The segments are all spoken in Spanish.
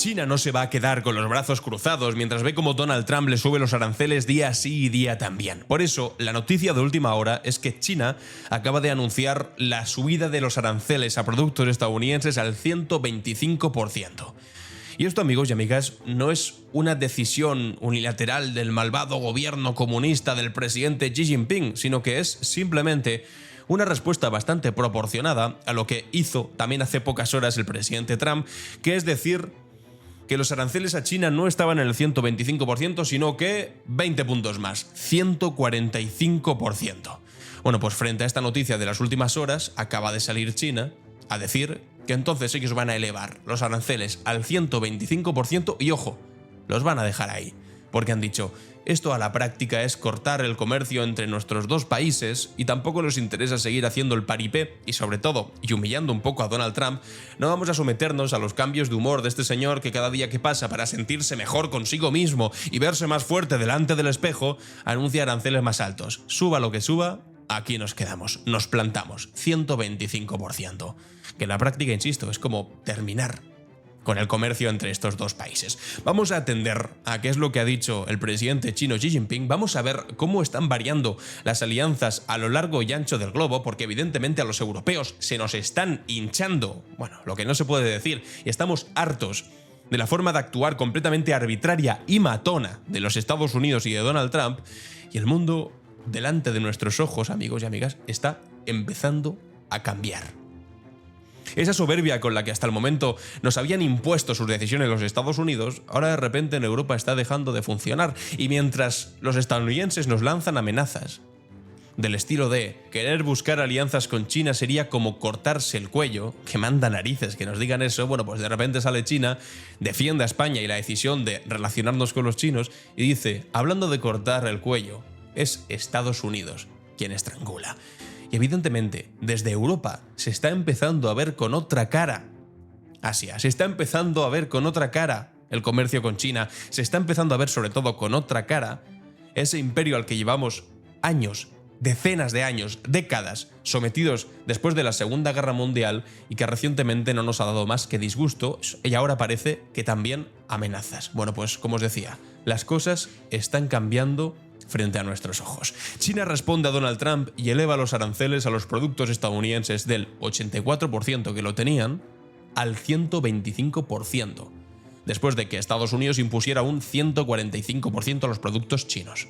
China no se va a quedar con los brazos cruzados mientras ve cómo Donald Trump le sube los aranceles día sí y día también. Por eso, la noticia de última hora es que China acaba de anunciar la subida de los aranceles a productos estadounidenses al 125%. Y esto, amigos y amigas, no es una decisión unilateral del malvado gobierno comunista del presidente Xi Jinping, sino que es simplemente una respuesta bastante proporcionada a lo que hizo también hace pocas horas el presidente Trump, que es decir que los aranceles a China no estaban en el 125%, sino que 20 puntos más, 145%. Bueno, pues frente a esta noticia de las últimas horas, acaba de salir China a decir que entonces ellos van a elevar los aranceles al 125% y, ojo, los van a dejar ahí. Porque han dicho, esto a la práctica es cortar el comercio entre nuestros dos países y tampoco nos interesa seguir haciendo el paripé y, sobre todo, y humillando un poco a Donald Trump, no vamos a someternos a los cambios de humor de este señor que cada día que pasa para sentirse mejor consigo mismo y verse más fuerte delante del espejo, anuncia aranceles más altos. Suba lo que suba, aquí nos quedamos, nos plantamos, 125%. Que en la práctica, insisto, es como terminar con el comercio entre estos dos países. Vamos a atender a qué es lo que ha dicho el presidente chino Xi Jinping, vamos a ver cómo están variando las alianzas a lo largo y ancho del globo, porque evidentemente a los europeos se nos están hinchando, bueno, lo que no se puede decir, y estamos hartos de la forma de actuar completamente arbitraria y matona de los Estados Unidos y de Donald Trump, y el mundo delante de nuestros ojos, amigos y amigas, está empezando a cambiar. Esa soberbia con la que hasta el momento nos habían impuesto sus decisiones los Estados Unidos, ahora de repente en Europa está dejando de funcionar. Y mientras los estadounidenses nos lanzan amenazas del estilo de querer buscar alianzas con China sería como cortarse el cuello, que manda narices que nos digan eso, bueno, pues de repente sale China, defiende a España y la decisión de relacionarnos con los chinos y dice, hablando de cortar el cuello, es Estados Unidos quien estrangula. Y evidentemente, desde Europa se está empezando a ver con otra cara Asia, se está empezando a ver con otra cara el comercio con China, se está empezando a ver sobre todo con otra cara ese imperio al que llevamos años, decenas de años, décadas, sometidos después de la Segunda Guerra Mundial y que recientemente no nos ha dado más que disgusto y ahora parece que también amenazas. Bueno, pues como os decía, las cosas están cambiando frente a nuestros ojos. China responde a Donald Trump y eleva los aranceles a los productos estadounidenses del 84% que lo tenían al 125%, después de que Estados Unidos impusiera un 145% a los productos chinos.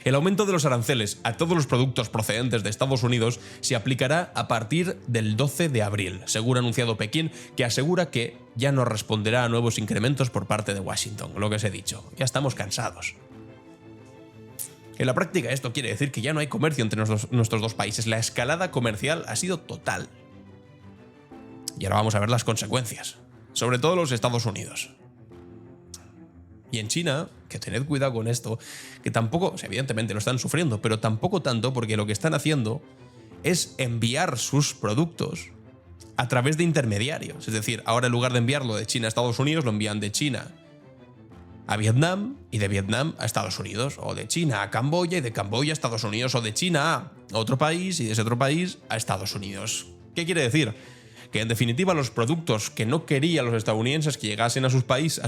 El aumento de los aranceles a todos los productos procedentes de Estados Unidos se aplicará a partir del 12 de abril, según ha anunciado Pekín, que asegura que ya no responderá a nuevos incrementos por parte de Washington, lo que os he dicho. Ya estamos cansados. En la práctica esto quiere decir que ya no hay comercio entre nuestros dos países. La escalada comercial ha sido total. Y ahora vamos a ver las consecuencias. Sobre todo los Estados Unidos. Y en China, que tened cuidado con esto, que tampoco, evidentemente lo están sufriendo, pero tampoco tanto porque lo que están haciendo es enviar sus productos a través de intermediarios. Es decir, ahora en lugar de enviarlo de China a Estados Unidos, lo envían de China a Vietnam y de Vietnam a Estados Unidos, o de China a Camboya y de Camboya a Estados Unidos, o de China a otro país y de ese otro país a Estados Unidos. ¿Qué quiere decir? Que en definitiva los productos que no querían los estadounidenses que llegasen a su país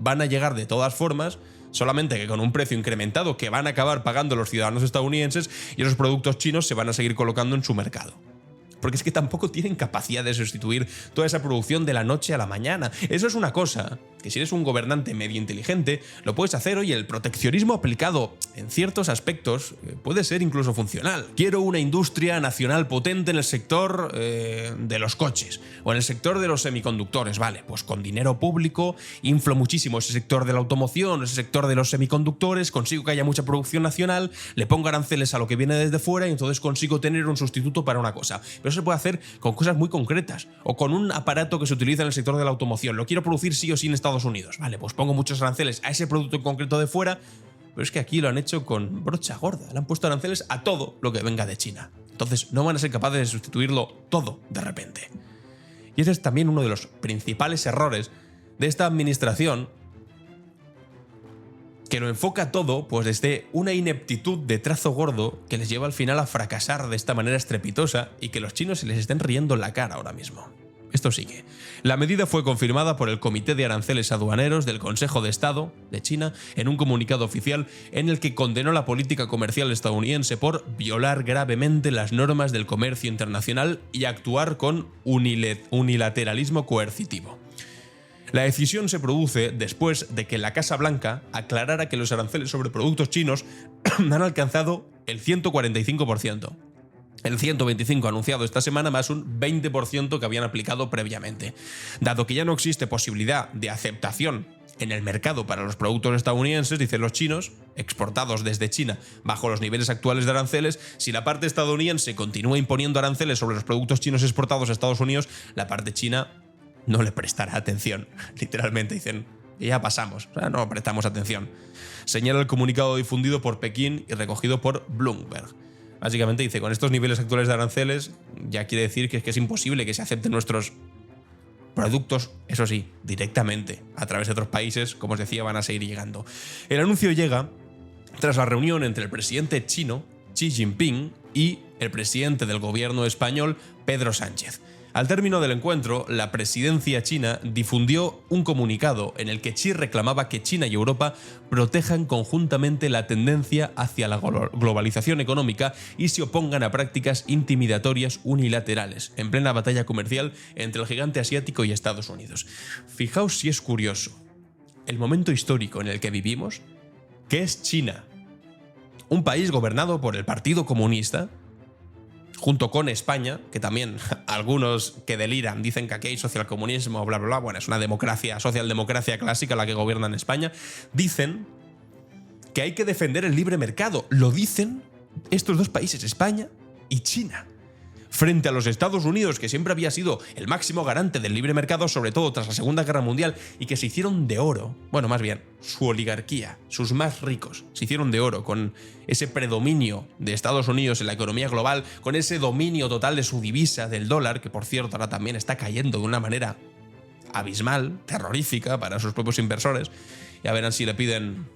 van a llegar de todas formas, solamente que con un precio incrementado que van a acabar pagando los ciudadanos estadounidenses y esos productos chinos se van a seguir colocando en su mercado. Porque es que tampoco tienen capacidad de sustituir toda esa producción de la noche a la mañana. Eso es una cosa que si eres un gobernante medio inteligente lo puedes hacer. Oye, el proteccionismo aplicado en ciertos aspectos puede ser incluso funcional. Quiero una industria nacional potente en el sector de los coches o en el sector de los semiconductores. Vale, pues con dinero público inflo muchísimo ese sector de la automoción, ese sector de los semiconductores, consigo que haya mucha producción nacional, le pongo aranceles a lo que viene desde fuera y entonces consigo tener un sustituto para una cosa. Pero eso se puede hacer con cosas muy concretas o con un aparato que se utiliza en el sector de la automoción. Lo quiero producir sí o sí en Estados Unidos. Vale, pues pongo muchos aranceles a ese producto en concreto de fuera, pero es que aquí lo han hecho con brocha gorda. Le han puesto aranceles a todo lo que venga de China. Entonces no van a ser capaces de sustituirlo todo de repente. Y ese es también uno de los principales errores de esta administración, que lo enfoca todo pues desde una ineptitud de trazo gordo que les lleva al final a fracasar de esta manera estrepitosa y que los chinos se les estén riendo en la cara ahora mismo. Esto sigue. La medida fue confirmada por el Comité de Aranceles Aduaneros del Consejo de Estado de China en un comunicado oficial en el que condenó la política comercial estadounidense por violar gravemente las normas del comercio internacional y actuar con unilateralismo coercitivo. La decisión se produce después de que la Casa Blanca aclarara que los aranceles sobre productos chinos han alcanzado el 145%. El 125% anunciado esta semana más un 20% que habían aplicado previamente. Dado que ya no existe posibilidad de aceptación en el mercado para los productos estadounidenses, dicen los chinos, exportados desde China bajo los niveles actuales de aranceles, si la parte estadounidense continúa imponiendo aranceles sobre los productos chinos exportados a Estados Unidos, la parte china no le prestará atención. Literalmente dicen, ya pasamos, o sea, no prestamos atención. Señala el comunicado difundido por Pekín y recogido por Bloomberg. Básicamente dice, con estos niveles actuales de aranceles, ya quiere decir que es imposible que se acepten nuestros productos, eso sí, directamente, a través de otros países, como os decía, van a seguir llegando. El anuncio llega tras la reunión entre el presidente chino, Xi Jinping, y el presidente del gobierno español, Pedro Sánchez. Al término del encuentro, la presidencia china difundió un comunicado en el que Xi reclamaba que China y Europa protejan conjuntamente la tendencia hacia la globalización económica y se opongan a prácticas intimidatorias unilaterales, en plena batalla comercial entre el gigante asiático y Estados Unidos. Fijaos si es curioso el momento histórico en el que vivimos, que es China, un país gobernado por el Partido Comunista, junto con España, que también algunos que deliran dicen que aquí hay socialcomunismo, bla, bla, bla, bueno, es una democracia, socialdemocracia clásica la que gobierna en España, dicen que hay que defender el libre mercado. Lo dicen estos dos países, España y China, frente a los Estados Unidos, que siempre había sido el máximo garante del libre mercado, sobre todo tras la Segunda Guerra Mundial, y que se hicieron de oro, bueno, más bien, su oligarquía, sus más ricos, se hicieron de oro con ese predominio de Estados Unidos en la economía global, con ese dominio total de su divisa, del dólar, que por cierto ahora también está cayendo de una manera abismal, terrorífica para sus propios inversores. Ya verán si le piden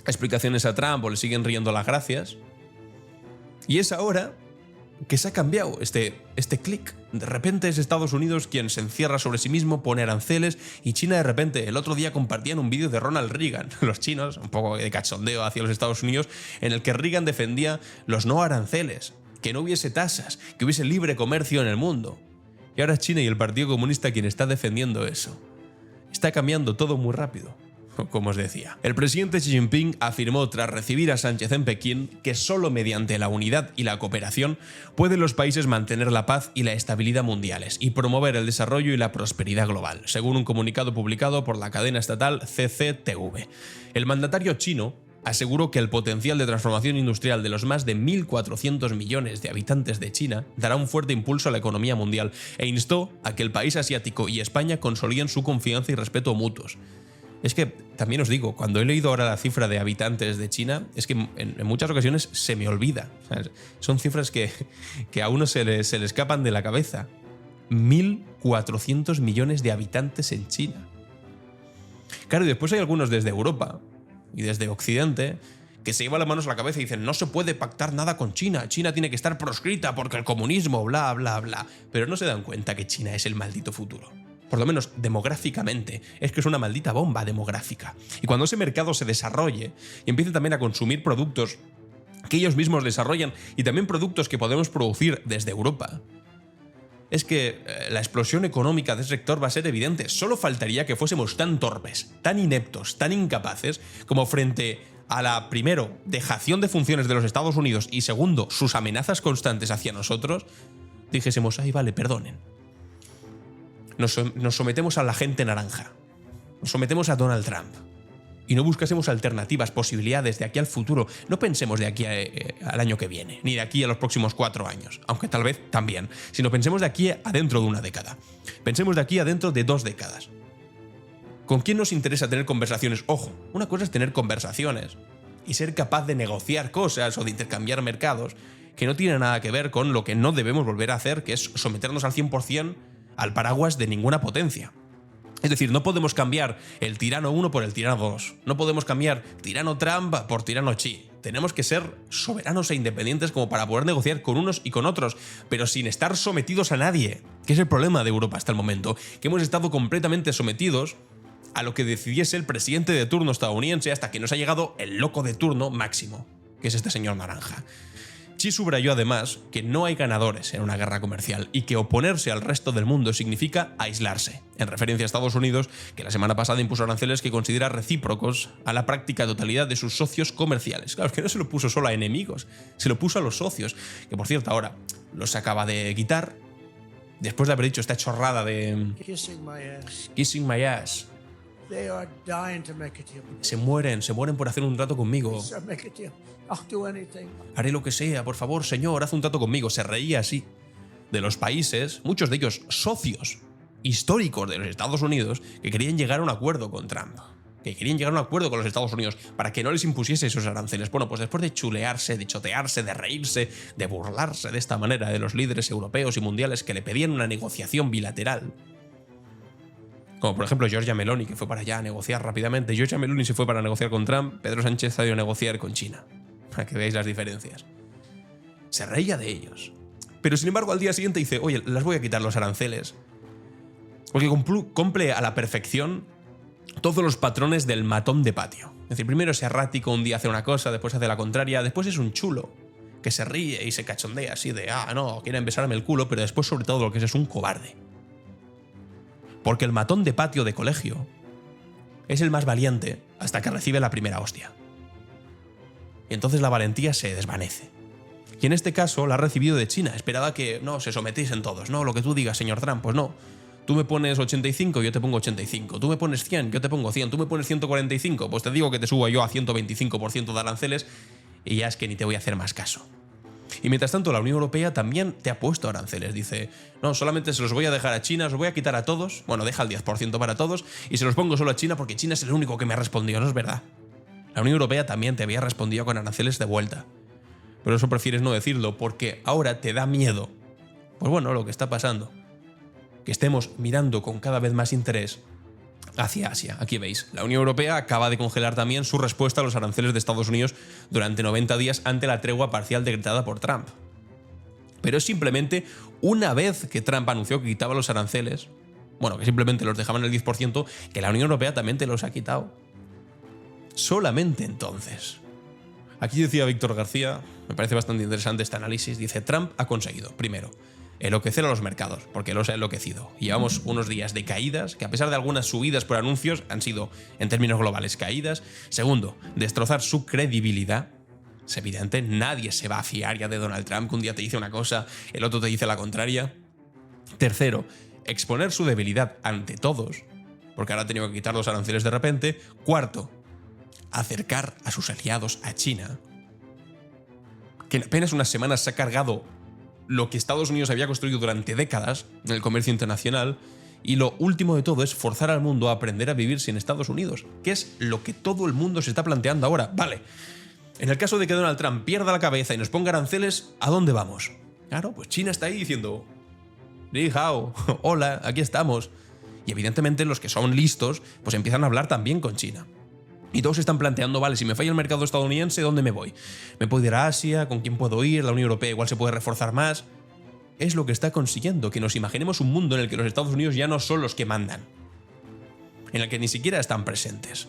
explicaciones a Trump o le siguen riendo las gracias. Y es ahora que se ha cambiado este clic. De repente es Estados Unidos quien se encierra sobre sí mismo, pone aranceles, y China de repente, el otro día compartían un vídeo de Ronald Reagan, los chinos, un poco de cachondeo hacia los Estados Unidos, en el que Reagan defendía los no aranceles, que no hubiese tasas, que hubiese libre comercio en el mundo. Y ahora es China y el Partido Comunista quien está defendiendo eso. Está cambiando todo muy rápido, como os decía. El presidente Xi Jinping afirmó tras recibir a Sánchez en Pekín que solo mediante la unidad y la cooperación pueden los países mantener la paz y la estabilidad mundiales y promover el desarrollo y la prosperidad global, según un comunicado publicado por la cadena estatal CCTV. El mandatario chino aseguró que el potencial de transformación industrial de los más de 1.400 millones de habitantes de China dará un fuerte impulso a la economía mundial e instó a que el país asiático y España consoliden su confianza y respeto mutuos. Es que, también os digo, cuando he leído ahora la cifra de habitantes de China, es que en muchas ocasiones se me olvida. O sea, son cifras que a uno se le escapan de la cabeza. 1.400 millones de habitantes en China. Claro, y después hay algunos desde Europa y desde Occidente que se llevan las manos a la cabeza y dicen no se puede pactar nada con China, China tiene que estar proscrita porque el comunismo, bla, bla, bla. Pero no se dan cuenta que China es el maldito futuro. Por lo menos demográficamente, es que es una maldita bomba demográfica. Y cuando ese mercado se desarrolle y empiece también a consumir productos que ellos mismos desarrollan y también productos que podemos producir desde Europa, es que la explosión económica de ese sector va a ser evidente. Solo faltaría que fuésemos tan torpes, tan ineptos, tan incapaces, como frente a la, primero, dejación de funciones de los Estados Unidos y segundo, sus amenazas constantes hacia nosotros, dijésemos, ay, vale, perdonen. Nos sometemos a la gente naranja, nos sometemos a Donald Trump y no buscásemos alternativas, posibilidades de aquí al futuro. No pensemos de aquí al año que viene, ni de aquí a los próximos 4 años, aunque tal vez también, sino pensemos de aquí a dentro de una década. Pensemos de aquí a dentro de 2 décadas. ¿Con quién nos interesa tener conversaciones? Ojo, una cosa es tener conversaciones y ser capaz de negociar cosas o de intercambiar mercados que no tiene nada que ver con lo que no debemos volver a hacer, que es someternos al 100% al paraguas de ninguna potencia. Es decir, no podemos cambiar el tirano 1 por el tirano 2. No podemos cambiar tirano Trump por tirano Xi. tenemos que ser soberanos e independientes como para poder negociar con unos y con otros, pero sin estar sometidos a nadie, que es el problema de Europa hasta el momento, que hemos estado completamente sometidos a lo que decidiese el presidente de turno estadounidense hasta que nos ha llegado el loco de turno máximo, que es este señor naranja. Xi subrayó además que no hay ganadores en una guerra comercial y que oponerse al resto del mundo significa aislarse, en referencia a Estados Unidos, que la semana pasada impuso aranceles que considera recíprocos a la práctica totalidad de sus socios comerciales. Claro, es que no se lo puso solo a enemigos, se lo puso a los socios, que por cierto ahora los acaba de quitar, después de haber dicho esta chorrada de Kissing my ass. Se mueren por hacer un trato conmigo. Haré lo que sea, por favor, señor, haz un trato conmigo. Se reía así de los países, muchos de ellos socios históricos de los Estados Unidos, que querían llegar a un acuerdo con Trump. Que querían llegar a un acuerdo con los Estados Unidos para que no les impusiese esos aranceles. Bueno, pues después de chulearse, de chotearse, de reírse, de burlarse de esta manera de los líderes europeos y mundiales que le pedían una negociación bilateral, como por ejemplo Giorgia Meloni, que fue para allá a negociar rápidamente. Giorgia Meloni se fue para negociar con Trump, Pedro Sánchez ha ido a negociar con China. Para que veáis las diferencias. Se reía de ellos. Pero sin embargo al día siguiente dice, oye, las voy a quitar los aranceles. Porque cumple a la perfección todos los patrones del matón de patio. Es decir, primero es errático, un día hace una cosa, después hace la contraria, después es un chulo, que se ríe y se cachondea así de, no, quieren besarme el culo, pero después sobre todo lo que es un cobarde. Porque el matón de patio de colegio es el más valiente hasta que recibe la primera hostia. Y entonces la valentía se desvanece. Y en este caso la ha recibido de China. Esperaba que no se sometiesen todos. No, lo que tú digas, señor Trump, pues no. Tú me pones 85, yo te pongo 85. Tú me pones 100, yo te pongo 100. Tú me pones 145, pues te digo que te subo yo a 125% de aranceles y ya es que ni te voy a hacer más caso. Y mientras tanto, la Unión Europea también te ha puesto aranceles. Dice, no, solamente se los voy a dejar a China, os voy a quitar a todos. Bueno, deja el 10% para todos y se los pongo solo a China porque China es el único que me ha respondido, no es verdad. La Unión Europea también te había respondido con aranceles de vuelta. Pero eso prefieres no decirlo porque ahora te da miedo. Pues bueno, lo que está pasando. Que estemos mirando con cada vez más interés hacia Asia. Aquí veis, la Unión Europea acaba de congelar también su respuesta a los aranceles de Estados Unidos durante 90 días ante la tregua parcial decretada por Trump. Pero es simplemente una vez que Trump anunció que quitaba los aranceles, bueno, que simplemente los dejaban el 10%, que la Unión Europea también te los ha quitado. Solamente entonces. Aquí decía Víctor García, me parece bastante interesante este análisis, dice, Trump ha conseguido, primero, enloquecer a los mercados, porque los ha enloquecido. Llevamos unos días de caídas, que a pesar de algunas subidas por anuncios, han sido, en términos globales, caídas. Segundo, destrozar su credibilidad. Es evidente, nadie se va a fiar ya de Donald Trump, que un día te dice una cosa, el otro te dice la contraria. Tercero, exponer su debilidad ante todos, porque ahora ha tenido que quitar los aranceles de repente. Cuarto, acercar a sus aliados a China, que en apenas unas semanas se ha cargado lo que Estados Unidos había construido durante décadas en el comercio internacional. Y lo último de todo es forzar al mundo a aprender a vivir sin Estados Unidos, que es lo que todo el mundo se está planteando ahora. Vale, en el caso de que Donald Trump pierda la cabeza y nos ponga aranceles, ¿a dónde vamos? Claro, pues China está ahí diciendo, Ni hao, hola, aquí estamos. Y evidentemente los que son listos, pues empiezan a hablar también con China. Y todos se están planteando, vale, si me falla el mercado estadounidense, ¿dónde me voy? ¿Me puedo ir a Asia? ¿Con quién puedo ir? ¿La Unión Europea igual se puede reforzar más? Es lo que está consiguiendo, que nos imaginemos un mundo en el que los Estados Unidos ya no son los que mandan, en el que ni siquiera están presentes.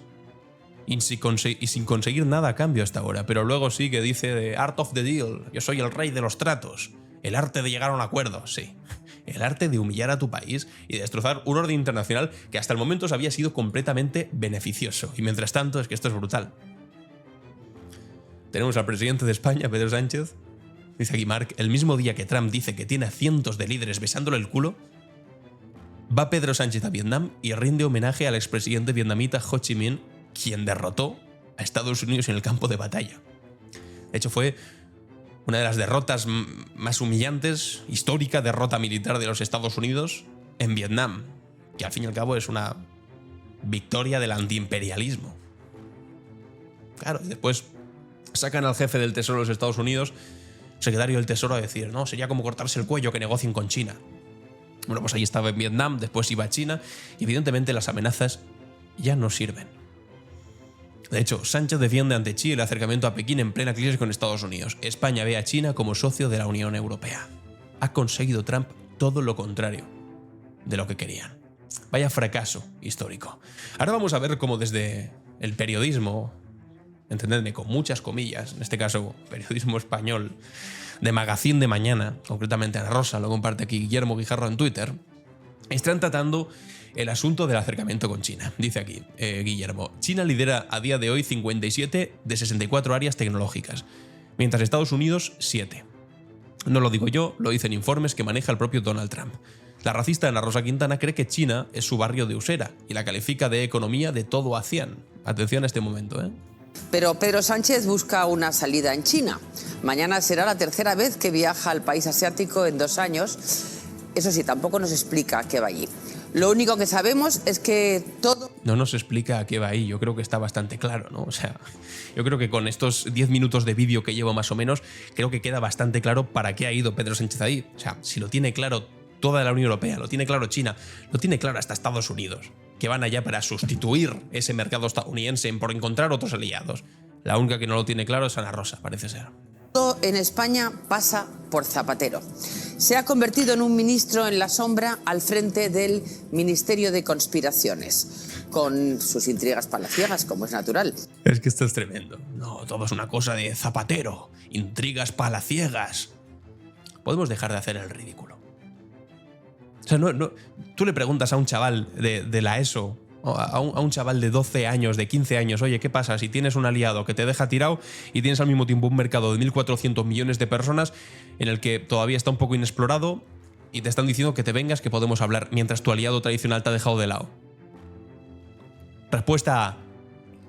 Y sin conseguir nada a cambio hasta ahora, pero luego sí que dice de Art of the Deal, yo soy el rey de los tratos, el arte de llegar a un acuerdo, sí. El arte de humillar a tu país y destrozar un orden internacional que hasta el momento os había sido completamente beneficioso. Y mientras tanto, es que esto es brutal. Tenemos al presidente de España, Pedro Sánchez, dice aquí Mark, el mismo día que Trump dice que tiene a cientos de líderes besándole el culo, va Pedro Sánchez a Vietnam y rinde homenaje al expresidente vietnamita Ho Chi Minh, quien derrotó a Estados Unidos en el campo de batalla. De hecho, fue una de las derrotas más humillantes, histórica derrota militar de los Estados Unidos en Vietnam, que al fin y al cabo es una victoria del antiimperialismo. Claro, y después sacan al jefe del Tesoro de los Estados Unidos, secretario del Tesoro, a decir, no, sería como cortarse el cuello que negocien con China. Bueno, pues ahí estaba en Vietnam, después iba a China, y evidentemente las amenazas ya no sirven. De hecho, Sánchez defiende ante Xi el acercamiento a Pekín en plena crisis con Estados Unidos. España ve a China como socio de la Unión Europea. Ha conseguido Trump todo lo contrario de lo que querían. Vaya fracaso histórico. Ahora vamos a ver cómo desde el periodismo, entendedme, con muchas comillas, en este caso periodismo español, de Magazín de Mañana, concretamente Ana Rosa, lo comparte aquí Guillermo Guijarro en Twitter, están tratando el asunto del acercamiento con China. Dice aquí Guillermo, China lidera a día de hoy 57 de 64 áreas tecnológicas, mientras Estados Unidos 7. No lo digo yo, lo dicen informes que maneja el propio Donald Trump. La racista Ana Rosa Quintana cree que China es su barrio de Usera y la califica de economía de todo ASEAN. Atención a este momento, ¿eh? Pero Pedro Sánchez busca una salida en China. Mañana será la tercera vez que viaja al país asiático en 2 años. Eso sí, tampoco nos explica qué va allí. Lo único que sabemos es que todo... No nos explica a qué va ahí, yo creo que está bastante claro, ¿no? O sea, yo creo que con estos 10 minutos de vídeo que llevo más o menos, creo que queda bastante claro para qué ha ido Pedro Sánchez ahí. O sea, si lo tiene claro toda la Unión Europea, lo tiene claro China, lo tiene claro hasta Estados Unidos, que van allá para sustituir ese mercado estadounidense por encontrar otros aliados. La única que no lo tiene claro es Ana Rosa, parece ser. Todo en España pasa por Zapatero. Se ha convertido en un ministro en la sombra al frente del Ministerio de Conspiraciones, con sus intrigas palaciegas, como es natural. Es que esto es tremendo. No, todo es una cosa de Zapatero, intrigas palaciegas. Podemos dejar de hacer el ridículo. O sea, tú le preguntas a un chaval de la ESO, a un chaval de 12 años, de 15 años, oye, ¿qué pasa si tienes un aliado que te deja tirado y tienes al mismo tiempo un mercado de 1.400 millones de personas en el que todavía está un poco inexplorado y te están diciendo que te vengas, que podemos hablar mientras tu aliado tradicional te ha dejado de lado? Respuesta A,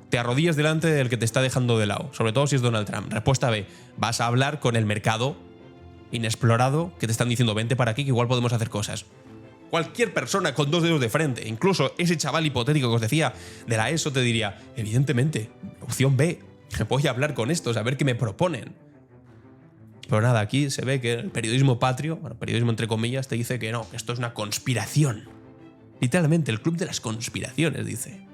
te arrodillas delante del que te está dejando de lado, sobre todo si es Donald Trump. Respuesta B, vas a hablar con el mercado inexplorado que te están diciendo vente para aquí que igual podemos hacer cosas. Cualquier persona con 2 dedos de frente, incluso ese chaval hipotético que os decía de la ESO, te diría, evidentemente, opción B, voy a hablar con estos, a ver qué me proponen. Pero nada, aquí se ve que el periodismo patrio, bueno, periodismo entre comillas, te dice que no, que esto es una conspiración. Literalmente, el club de las conspiraciones, dice.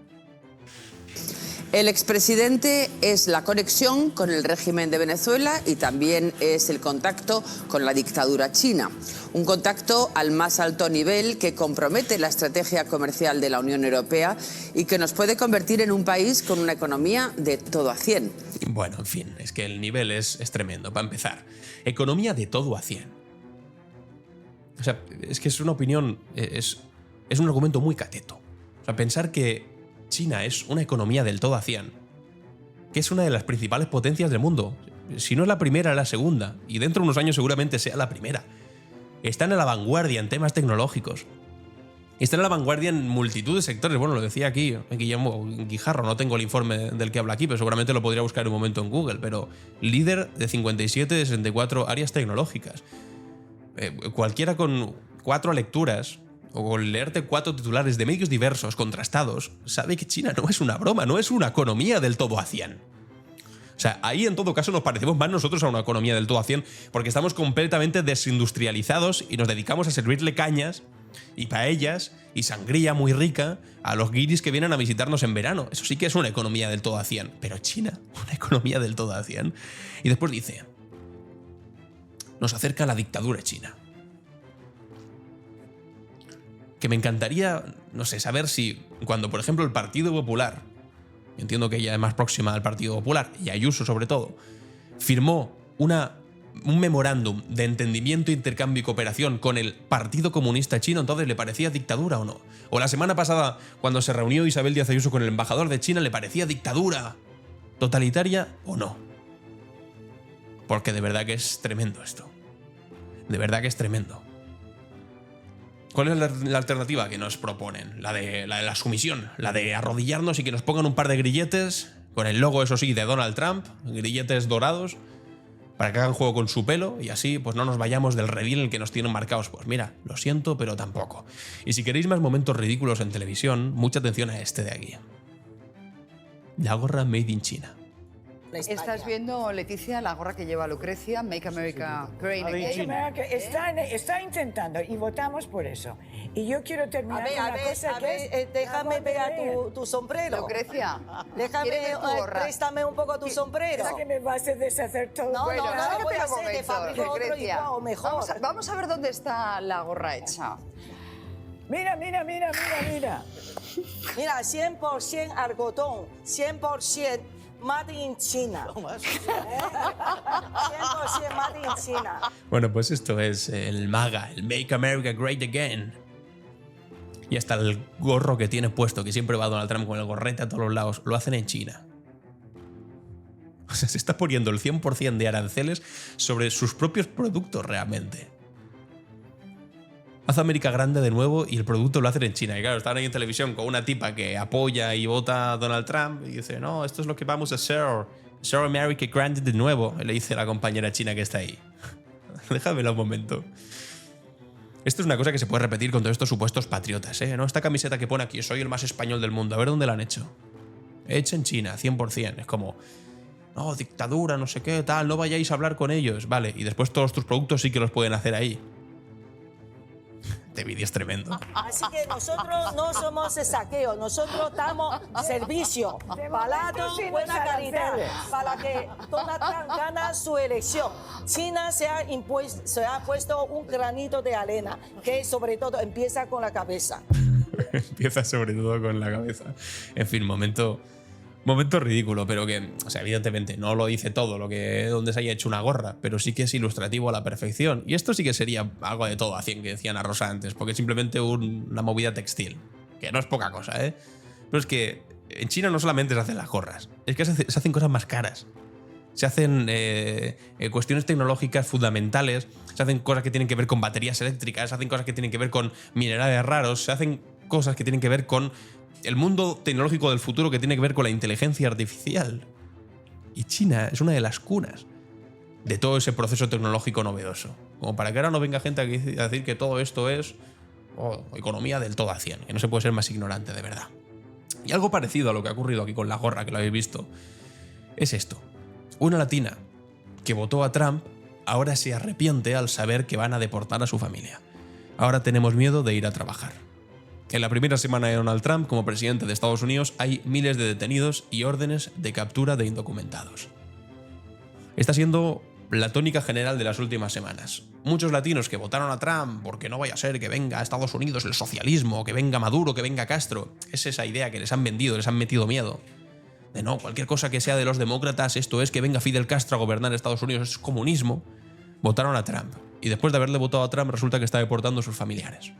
El expresidente es la conexión con el régimen de Venezuela y también es el contacto con la dictadura china. Un contacto al más alto nivel que compromete la estrategia comercial de la Unión Europea y que nos puede convertir en un país con una economía de todo a 100. Bueno, en fin, es que el nivel es tremendo. Para empezar, economía de todo a 100. O sea, es que es una opinión, es un argumento muy cateto. O sea, pensar que China es una economía del todo a 100, que es una de las principales potencias del mundo. Si no es la primera, es la segunda. Y dentro de unos años seguramente sea la primera. Están a la vanguardia en temas tecnológicos. Están a la vanguardia en multitud de sectores. Bueno, lo decía aquí Guillermo Guijarro, no tengo el informe del que habla aquí, pero seguramente lo podría buscar en un momento en Google. Pero líder de 57 de 64 áreas tecnológicas. Cualquiera con 4 lecturas o con leerte 4 titulares de medios diversos, contrastados, sabe que China no es una broma, no es una economía del todo a 100. O sea, ahí en todo caso nos parecemos más nosotros a una economía del todo a 100 porque estamos completamente desindustrializados y nos dedicamos a servirle cañas y paellas y sangría muy rica a los guiris que vienen a visitarnos en verano. Eso sí que es una economía del todo a 100. Pero China, una economía del todo a 100. Y después dice, nos acerca la dictadura china. Que me encantaría, no sé, saber si cuando, por ejemplo, el Partido Popular, entiendo que ella es más próxima al Partido Popular, y Ayuso sobre todo, firmó un memorándum de entendimiento, intercambio y cooperación con el Partido Comunista Chino, entonces ¿le parecía dictadura o no? O la semana pasada, cuando se reunió Isabel Díaz Ayuso con el embajador de China, ¿le parecía dictadura totalitaria o no? Porque de verdad que es tremendo esto. De verdad que es tremendo. ¿Cuál es la alternativa que nos proponen? La de la sumisión, la de arrodillarnos y que nos pongan un par de grilletes, con el logo, eso sí, de Donald Trump, grilletes dorados, para que hagan juego con su pelo y así pues no nos vayamos del redil en el que nos tienen marcados. Pues mira, lo siento, pero tampoco. Y si queréis más momentos ridículos en televisión, mucha atención a este de aquí. La gorra Made in China. España. Estás viendo, Leticia, la gorra que lleva Lucrecia, Make America Great Again. Está intentando y votamos por eso. Y yo quiero terminar con una cosa que es... déjame pegar tu sombrero. Lucrecia, Déjame, ¿quieres ver tu gorra? préstame un poco tu sombrero. ¿Para que me vas a deshacer todo? No, Bueno, no, no lo voy a espera un hacer, te fabrico otro Lucrecia. igual o mejor. Vamos a ver dónde está la gorra hecha. Mira. Mira, 100% algodón, 100% made in China. 100% made in China. Bueno, pues esto es el MAGA, el Make America Great Again. Y hasta el gorro que tiene puesto, que siempre va Donald Trump con el gorrete a todos los lados, lo hacen en China. O sea, se está poniendo el 100% de aranceles sobre sus propios productos realmente. Hace América grande de nuevo y el producto lo hacen en China. Y claro, están ahí en televisión con una tipa que apoya y vota a Donald Trump y dice, no, esto es lo que vamos a hacer. Hacer America grande de nuevo, le dice la compañera china que está ahí. Déjamelo un momento. Esto es una cosa que se puede repetir con todos estos supuestos patriotas, ¿eh? ¿No? Esta camiseta que pone aquí, soy el más español del mundo, a ver dónde la han hecho. Hecha en China, 100%. Es como, no, dictadura, no sé qué, tal, no vayáis a hablar con ellos. Vale, y después todos tus productos sí que los pueden hacer ahí. Este vídeo es tremendo. Así que nosotros no somos saqueo, nosotros damos servicio, barato, buena calidad, para que Donald Trump gane su elección. China se ha puesto un granito de arena, que sobre todo empieza con la cabeza. Empieza sobre todo con la cabeza. En fin, momento ridículo, pero que, o sea, evidentemente no lo dice todo donde se haya hecho una gorra, pero sí que es ilustrativo a la perfección. Y esto sí que sería algo de todo, que decía Ana Rosa antes, porque es simplemente una movida textil, que no es poca cosa, ¿eh? Pero es que en China no solamente se hacen las gorras, es que se hacen cosas más caras. Se hacen cuestiones tecnológicas fundamentales, se hacen cosas que tienen que ver con baterías eléctricas, se hacen cosas que tienen que ver con minerales raros, se hacen cosas que tienen que ver con el mundo tecnológico del futuro, que tiene que ver con la inteligencia artificial. Y China es una de las cunas de todo ese proceso tecnológico novedoso. Como para que ahora no venga gente a decir que todo esto es economía del todo a 100, que no se puede ser más ignorante de verdad. Y algo parecido a lo que ha ocurrido aquí con la gorra, que lo habéis visto, es esto. Una latina que votó a Trump ahora se arrepiente al saber que van a deportar a su familia. Ahora tenemos miedo de ir a trabajar. En la primera semana de Donald Trump como presidente de Estados Unidos hay miles de detenidos y órdenes de captura de indocumentados. Está siendo la tónica general de las últimas semanas. Muchos latinos que votaron a Trump porque no vaya a ser que venga a Estados Unidos el socialismo, que venga Maduro, que venga Castro. Es esa idea que les han vendido, les han metido miedo. De no, cualquier cosa que sea de los demócratas, esto es que venga Fidel Castro a gobernar Estados Unidos, es comunismo. Votaron a Trump. Y después de haberle votado a Trump resulta que está deportando a sus familiares.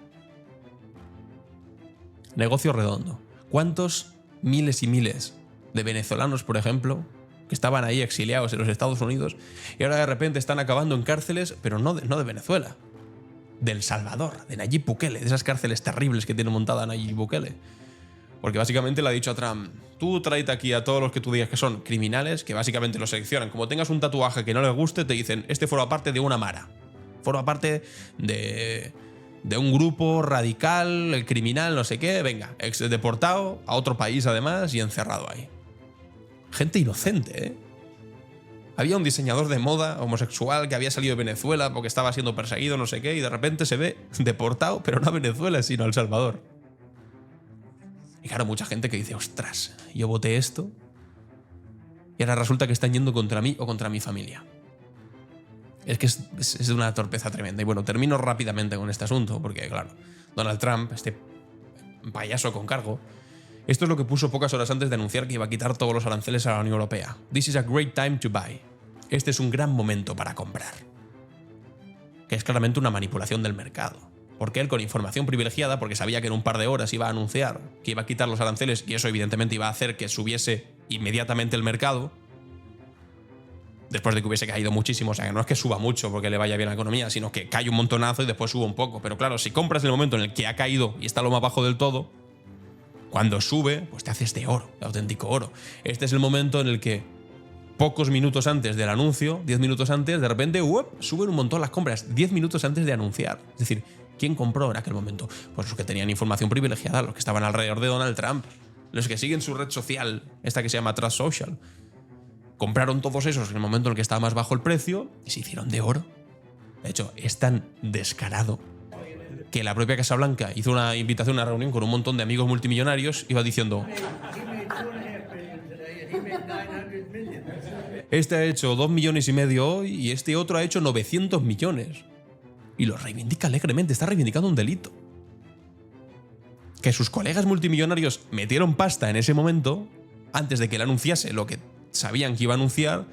Negocio redondo. ¿Cuántos miles y miles de venezolanos, por ejemplo, que estaban ahí exiliados en los Estados Unidos y ahora de repente están acabando en cárceles, pero no de Venezuela, de El Salvador, de Nayib Bukele, de esas cárceles terribles que tiene montada Nayib Bukele? Porque básicamente le ha dicho a Trump, tú tráete aquí a todos los que tú digas que son criminales, que básicamente los seleccionan. Como tengas un tatuaje que no les guste, te dicen, este forma parte de una mara, forma parte de un grupo radical, el criminal, no sé qué, venga, deportado a otro país además y encerrado ahí. Gente inocente, ¿eh? Había un diseñador de moda homosexual que había salido de Venezuela porque estaba siendo perseguido, no sé qué, y de repente se ve deportado, pero no a Venezuela, sino a El Salvador. Y claro, mucha gente que dice, ostras, yo voté esto y ahora resulta que están yendo contra mí o contra mi familia. Es que es una torpeza tremenda. Y bueno, termino rápidamente con este asunto, porque claro, Donald Trump, este payaso con cargo, esto es lo que puso pocas horas antes de anunciar que iba a quitar todos los aranceles a la Unión Europea. This is a great time to buy. Este es un gran momento para comprar. Que es claramente una manipulación del mercado. Porque él, con información privilegiada, porque sabía que en un par de horas iba a anunciar que iba a quitar los aranceles y eso evidentemente iba a hacer que subiese inmediatamente el mercado, después de que hubiese caído muchísimo. O sea, que no es que suba mucho porque le vaya bien a la economía, sino que cae un montonazo y después sube un poco. Pero claro, si compras en el momento en el que ha caído y está lo más bajo del todo, cuando sube, pues te haces de oro, de auténtico oro. Este es el momento en el que pocos minutos antes del anuncio, 10 minutos antes, de repente suben un montón las compras, 10 minutos antes de anunciar. Es decir, ¿quién compró en aquel momento? Pues los que tenían información privilegiada, los que estaban alrededor de Donald Trump, los que siguen su red social, esta que se llama Trust Social. compraron todos esos en el momento en el que estaba más bajo el precio y se hicieron de oro. De hecho, es tan descarado que la propia Casa Blanca hizo una invitación a una reunión con un montón de amigos multimillonarios y iba diciendo: este ha hecho 2,5 millones hoy y este otro ha hecho 900 millones. Y lo reivindica alegremente, está reivindicando un delito. Que sus colegas multimillonarios metieron pasta en ese momento, antes de que él anunciase lo que sabían que iba a anunciar.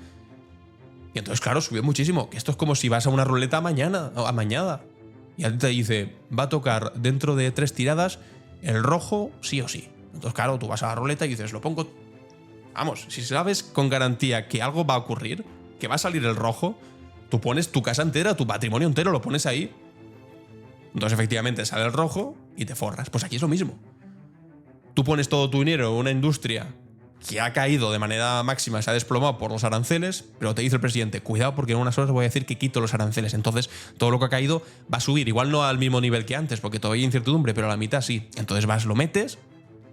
Y entonces, claro, subió muchísimo. Que esto es como si vas a una ruleta amañada. Y a ti te dice, va a tocar dentro de 3 tiradas el rojo sí o sí. Entonces, claro, tú vas a la ruleta y dices, lo pongo... Vamos, si sabes con garantía que algo va a ocurrir, que va a salir el rojo, tú pones tu casa entera, tu patrimonio entero, lo pones ahí. Entonces, efectivamente, sale el rojo y te forras. Pues aquí es lo mismo. Tú pones todo tu dinero en una industria que ha caído de manera máxima, se ha desplomado por los aranceles, pero te dice el presidente, cuidado porque en unas horas voy a decir que quito los aranceles. Entonces, todo lo que ha caído va a subir. Igual no al mismo nivel que antes, porque todavía hay incertidumbre, pero a la mitad sí. Entonces vas, lo metes,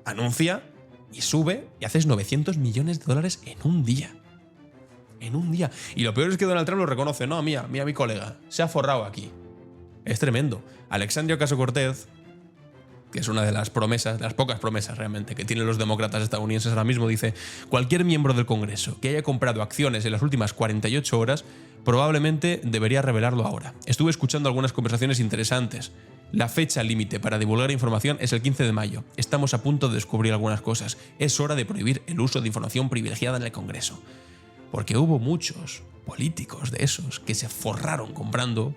anuncia y sube y haces 900 millones de dólares en un día. En un día. Y lo peor es que Donald Trump lo reconoce. No, mira, mi colega, se ha forrado aquí. Es tremendo. Alexandria Ocasio-Cortez, que es una de las promesas, de las pocas promesas realmente que tienen los demócratas estadounidenses ahora mismo, dice: cualquier miembro del Congreso que haya comprado acciones en las últimas 48 horas probablemente debería revelarlo ahora. Estuve escuchando algunas conversaciones interesantes. La fecha límite para divulgar información es el 15 de mayo. Estamos a punto de descubrir algunas cosas. Es hora de prohibir el uso de información privilegiada en el Congreso. Porque hubo muchos políticos de esos que se forraron comprando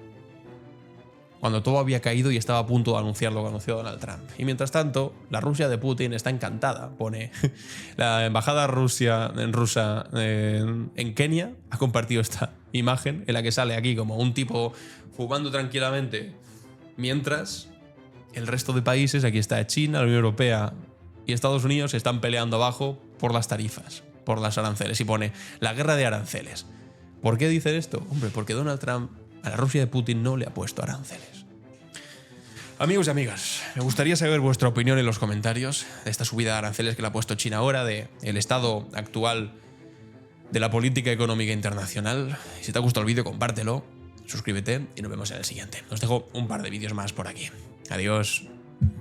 cuando todo había caído y estaba a punto de anunciar lo que anunció Donald Trump. Y mientras tanto, la Rusia de Putin está encantada. Pone la embajada rusa en Kenia ha compartido esta imagen en la que sale aquí como un tipo fumando tranquilamente, mientras el resto de países, aquí está China, la Unión Europea y Estados Unidos, están peleando abajo por las tarifas, por las aranceles. Y pone la guerra de aranceles. ¿Por qué dice esto? Hombre, porque Donald Trump a la Rusia de Putin no le ha puesto aranceles. Amigos y amigas, me gustaría saber vuestra opinión en los comentarios de esta subida de aranceles que le ha puesto China ahora, del estado actual de la política económica internacional. Si te ha gustado el vídeo, compártelo, suscríbete y nos vemos en el siguiente. Os dejo un par de vídeos más por aquí. Adiós.